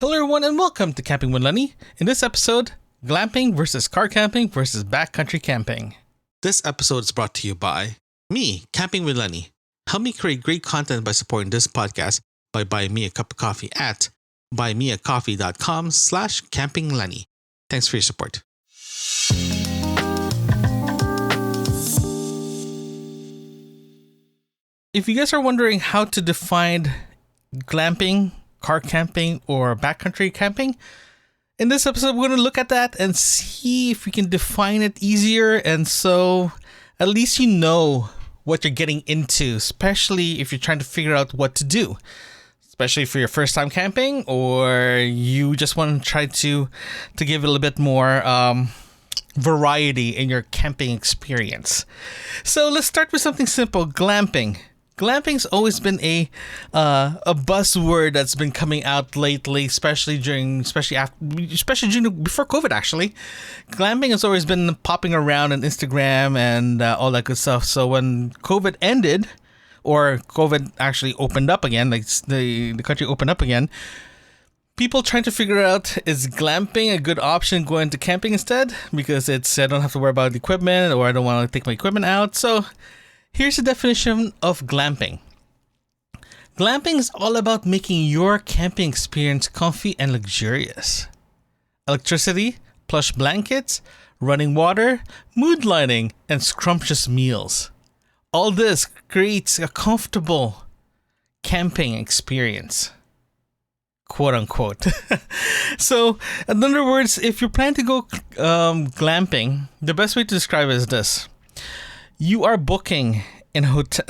Hello everyone and welcome to Camping with Lenny. In this episode, glamping versus car camping versus backcountry camping. This episode is brought to you by me, Camping with Lenny. Help me create great content by supporting this podcast by buying me a cup of coffee at buymeacoffee.com/campinglenny. Thanks for your support. If you guys are wondering how to define glamping, car camping, or backcountry camping, in this episode we're going to look at that and see if we can define it easier, and so at least you know what you're getting into, especially if you're trying to figure out what to do, especially for your first time camping, or you just want to try to give it a little bit more variety in your camping experience. So let's start with something simple: glamping. Glamping's always been a buzzword that's been coming out lately, especially before COVID. Actually, glamping has always been popping around on Instagram and all that good stuff. So when COVID ended, or COVID actually opened up again, like the country opened up again, people trying to figure out, is glamping a good option going to camping instead? Because I don't have to worry about the equipment, or I don't want to take my equipment out. So here's the definition of glamping. Glamping is all about making your camping experience comfy and luxurious. Electricity, plush blankets, running water, mood lighting, and scrumptious meals. All this creates a comfortable camping experience, quote unquote. So, in other words, if you're planning to go glamping, the best way to describe it is this: you are booking in hotel.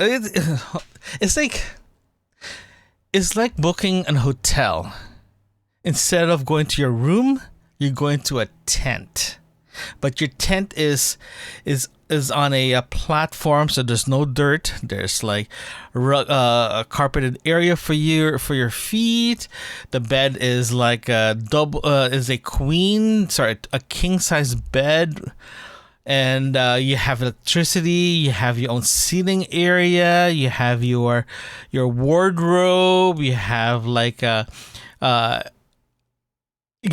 It's like booking a hotel. Instead of going to your room, you're going to a tent. But your tent is on a platform, so there's no dirt. There's like a carpeted area for your feet. The bed is like a king size bed. And you have electricity, you have your own seating area, you have your wardrobe, you have you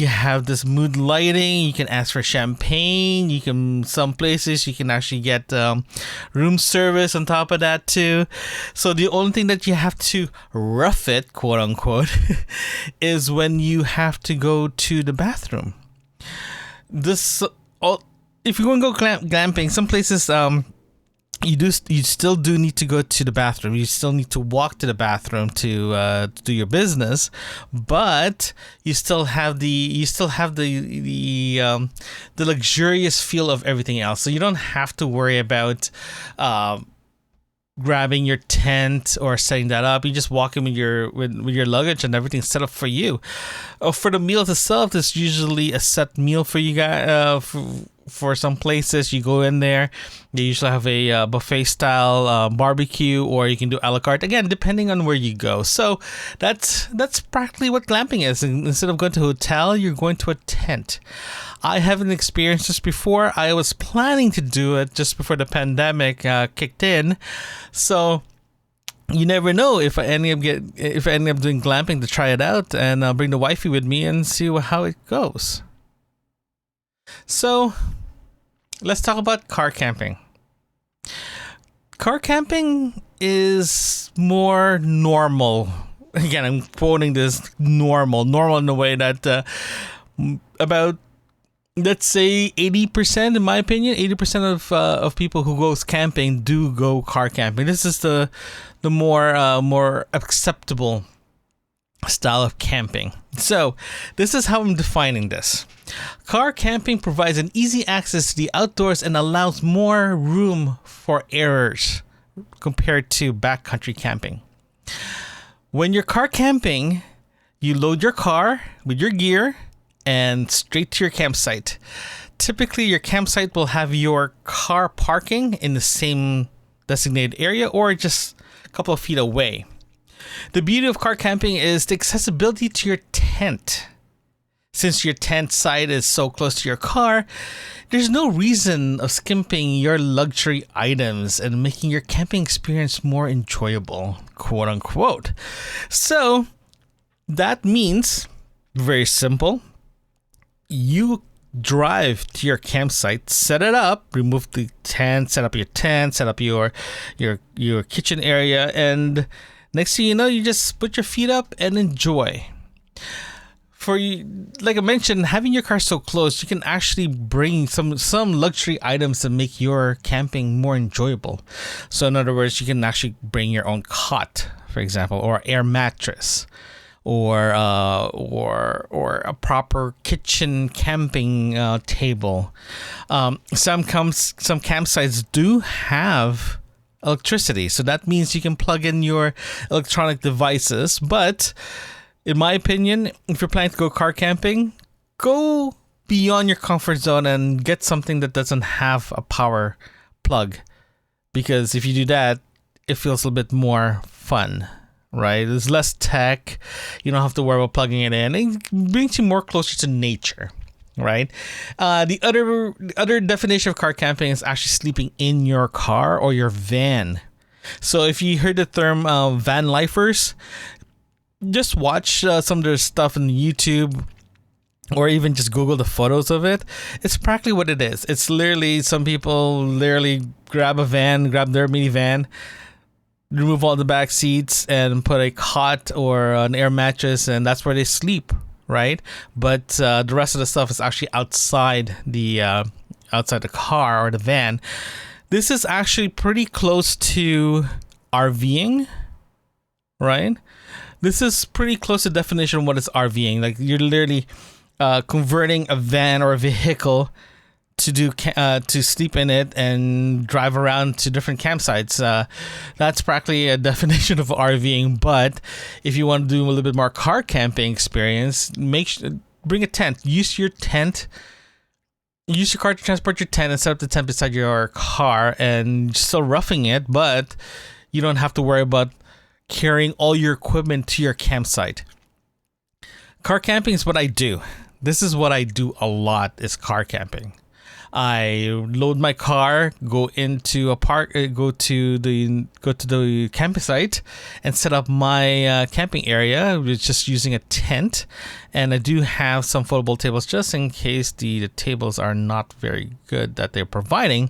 have this mood lighting. You can ask for champagne. Some places you can actually get room service on top of that too. So the only thing that you have to rough it, quote unquote, is when you have to go to the bathroom. If you're going to go glamping, some places you still do need to go to the bathroom. You still need to walk to the bathroom to do your business, but you still have the luxurious feel of everything else. So you don't have to worry about grabbing your tent or setting that up. You just walk in with your luggage and everything's set up for you. For the meals itself, there's usually a set meal for you guys. For some places, you go in there, they usually have a buffet style barbecue, or you can do a la carte, again depending on where you go. So that's practically what glamping is. Instead of going to a hotel, you're going to a tent. I haven't experienced this before. I was planning to do it just before the pandemic kicked in, so you never know if I end up doing glamping to try it out, and I'll bring the wifey with me and see how it goes. So let's talk about car camping. Car camping is more normal. Again, I'm quoting this normal in the way that about, let's say, 80%, in my opinion, 80% of people who goes camping do go car camping. This is the more acceptable style of camping. So this is how I'm defining this. Car camping provides an easy access to the outdoors and allows more room for errors compared to backcountry camping. When you're car camping, you load your car with your gear and straight to your campsite. Typically, your campsite will have your car parking in the same designated area or just a couple of feet away. The beauty of car camping is the accessibility to your tent. Since your tent site is so close to your car, there's no reason of skimping your luxury items and making your camping experience more enjoyable, quote unquote. So that means Very simple. You drive to your campsite, set it up, remove the tent, set up your tent, set up your kitchen area, and next thing you know, you just put your feet up and enjoy. For you, like I mentioned, having your car so close, you can actually bring some luxury items to make your camping more enjoyable. So in other words, you can actually bring your own cot, for example, or air mattress, or a proper kitchen camping table. Some campsites do have electricity, so that means you can plug in your electronic devices. But in my opinion, if you're planning to go car camping, go beyond your comfort zone and get something that doesn't have a power plug, because if you do that, it feels a bit more fun. Right, there's less tech. You don't have to worry about plugging it in. It brings you more closer to nature, right? The other definition of car camping is actually sleeping in your car or your van. So if you heard the term van lifers, just watch some of their stuff on YouTube, or even just Google the photos of it. It's practically what it is. It's literally, some people literally grab their minivan, remove all the back seats and put a cot or an air mattress, and that's where they sleep, right? But the rest of the stuff is actually outside the car or the van. This is actually pretty close to RVing, right? This is pretty close to the definition of what is RVing. Like, you're literally converting a van or a vehicle to sleep in it and drive around to different campsites. That's practically a definition of RVing. But if you want to do a little bit more car camping experience, bring a tent. Use your car to transport your tent and set up the tent beside your car, and still roughing it, but you don't have to worry about carrying all your equipment to your campsite. Car camping is what I do. This is what I do a lot, is car camping. I load my car, go into a park, go to the campsite, and set up my camping area with just using a tent. And I do have some foldable tables just in case the tables are not very good that they're providing.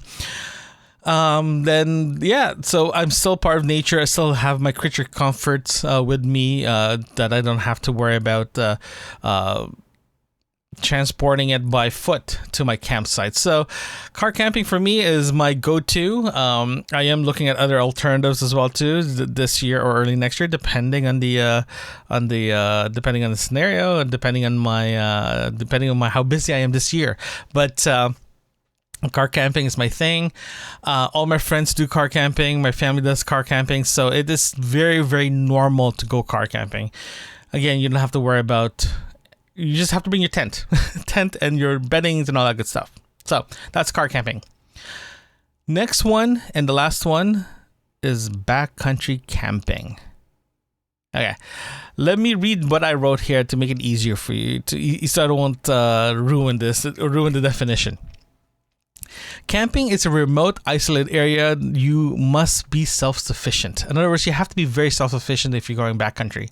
So I'm still part of nature. I still have my creature comforts with me that I don't have to worry about transporting it by foot to my campsite. So car camping for me is my go-to. I am looking at other alternatives as well too, this year or early next year, depending on the scenario and depending on my how busy I am this year. But car camping is my thing. All my friends do car camping. My family does car camping. So it is very, very normal to go car camping. Again, you don't have to worry about. You just have to bring your tent and your beddings and all that good stuff. So that's car camping. Next one, and the last one, is backcountry camping. Okay, let me read what I wrote here to make it easier for you, so I don't ruin the definition. Camping is a remote, isolated area. You must be self-sufficient. In other words, you have to be very self-sufficient if you're going backcountry.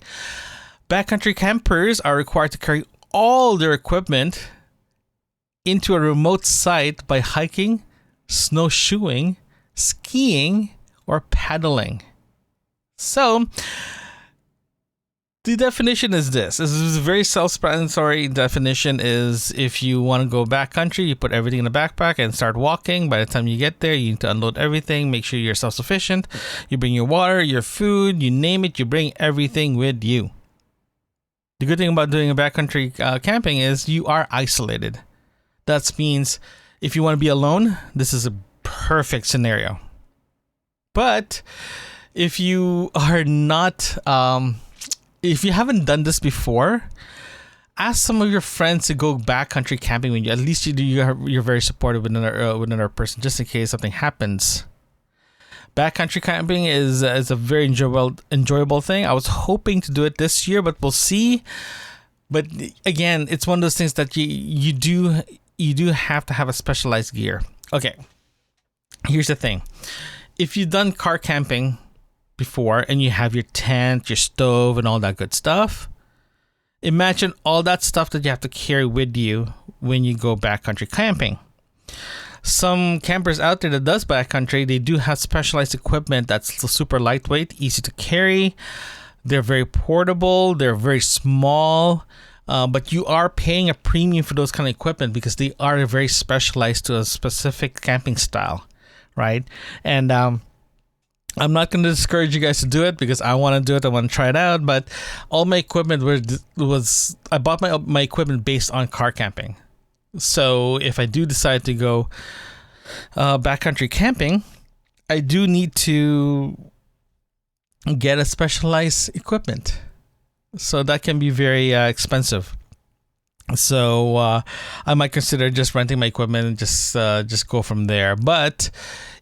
Backcountry campers are required to carry all their equipment into a remote site by hiking, snowshoeing, skiing, or paddling. So, the definition is this. This is a very self-explanatory definition. Is if you want to go backcountry, you put everything in a backpack and start walking. By the time you get there, you need to unload everything. Make sure you're self-sufficient. You bring your water, your food, you name it. You bring everything with you. The good thing about doing a backcountry camping is you are isolated. That means if you want to be alone, this is a perfect scenario. But if you are not, if you haven't done this before, ask some of your friends to go backcountry camping with you. At least you're very supportive with another person, just in case something happens. Backcountry camping is a very enjoyable thing. I was hoping to do it this year, but we'll see. But again, it's one of those things that you do have to have a specialized gear. Okay, here's the thing. If you've done car camping before and you have your tent, your stove, and all that good stuff, Imagine all that stuff that you have to carry with you when you go backcountry camping. Some campers out there that does backcountry, they do have specialized equipment that's super lightweight, easy to carry. They're very portable. They're very small. But you are paying a premium for those kind of equipment because they are very specialized to a specific camping style, right? And I'm not going to discourage you guys to do it because I want to do it. I want to try it out. But all my equipment I bought my equipment based on car camping. So if I do decide to go backcountry camping, I do need to get a specialized equipment. So that can be very expensive. So I might consider just renting my equipment and just go from there. But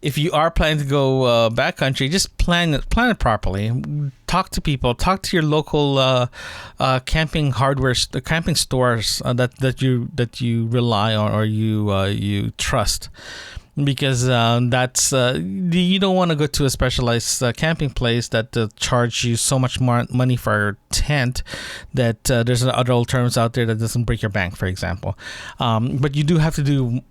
if you are planning to go backcountry, just plan it properly. Talk to people. Talk to your local camping camping stores that you rely on or you trust. Because you don't want to go to a specialized camping place that charge you so much more money for a tent that there's other alternatives out there that doesn't break your bank, for example. But you do have to do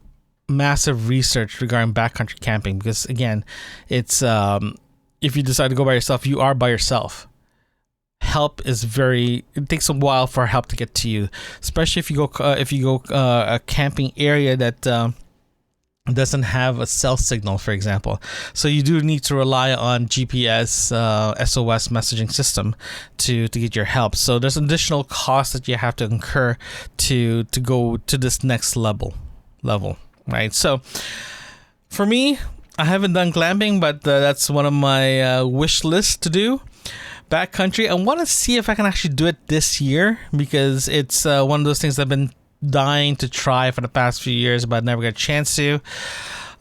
massive research regarding backcountry camping because, again, it's if you decide to go by yourself, you are by yourself. It takes a while for help to get to you, especially if you go a camping area that doesn't have a cell signal, for example. So you do need to rely on GPS SOS messaging system to get your help. So there's additional costs that you have to incur to go to this next level, right? So for me, I haven't done glamping, but that's one of my wish lists to do. Backcountry, I want to see if I can actually do it this year because it's one of those things I've been dying to try for the past few years, but never got a chance to.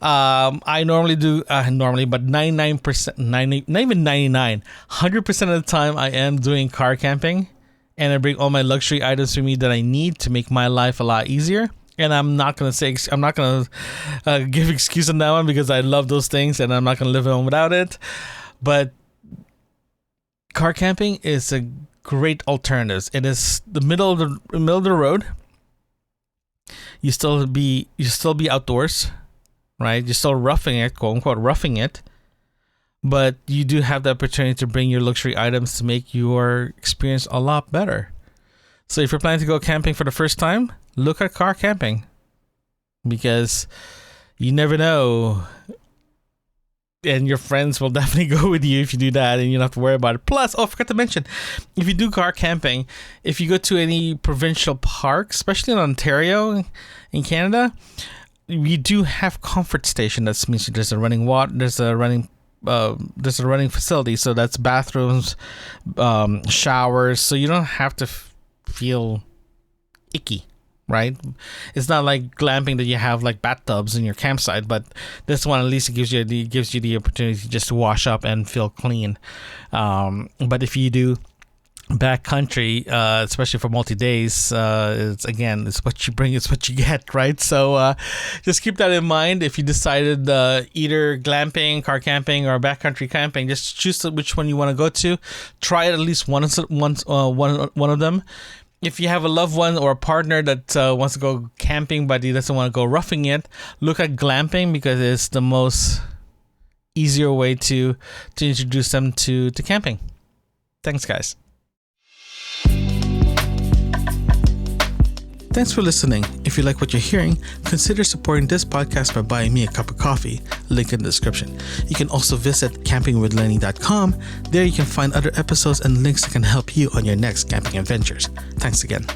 I normally do, but 99%, not even 99, 100% of the time I am doing car camping, and I bring all my luxury items with me that I need to make my life a lot easier. And I'm not gonna give excuse on that one because I love those things, and I'm not gonna live on without it. But car camping is a great alternative. It is the middle of the road. You still be outdoors, right? You're still roughing it, quote unquote, roughing it. But you do have the opportunity to bring your luxury items to make your experience a lot better. So if you're planning to go camping for the first time, look at car camping because you never know. And your friends will definitely go with you if you do that, and you don't have to worry about it. Plus, I forgot to mention, if you do car camping, if you go to any provincial park, especially in Ontario, in Canada, we do have comfort station. That means there's a running water, there's a running facility. So that's bathrooms, showers. So you don't have to feel icky. Right? It's not like glamping that you have like bathtubs in your campsite, but this one at least gives you the opportunity to just wash up and feel clean. But if you do backcountry, especially for multi-days, it's what you bring, it's what you get, right? So just keep that in mind. If you decided either glamping, car camping, or backcountry camping, just choose which one you want to go to. Try at least one of them. If you have a loved one or a partner that wants to go camping but he doesn't want to go roughing it, look at glamping because it's the most easier way to introduce them to camping. Thanks, guys. Thanks for listening. If you like what you're hearing, consider supporting this podcast by buying me a cup of coffee. Link in the description. You can also visit campingwithlenny.com. There you can find other episodes and links that can help you on your next camping adventures. Thanks again.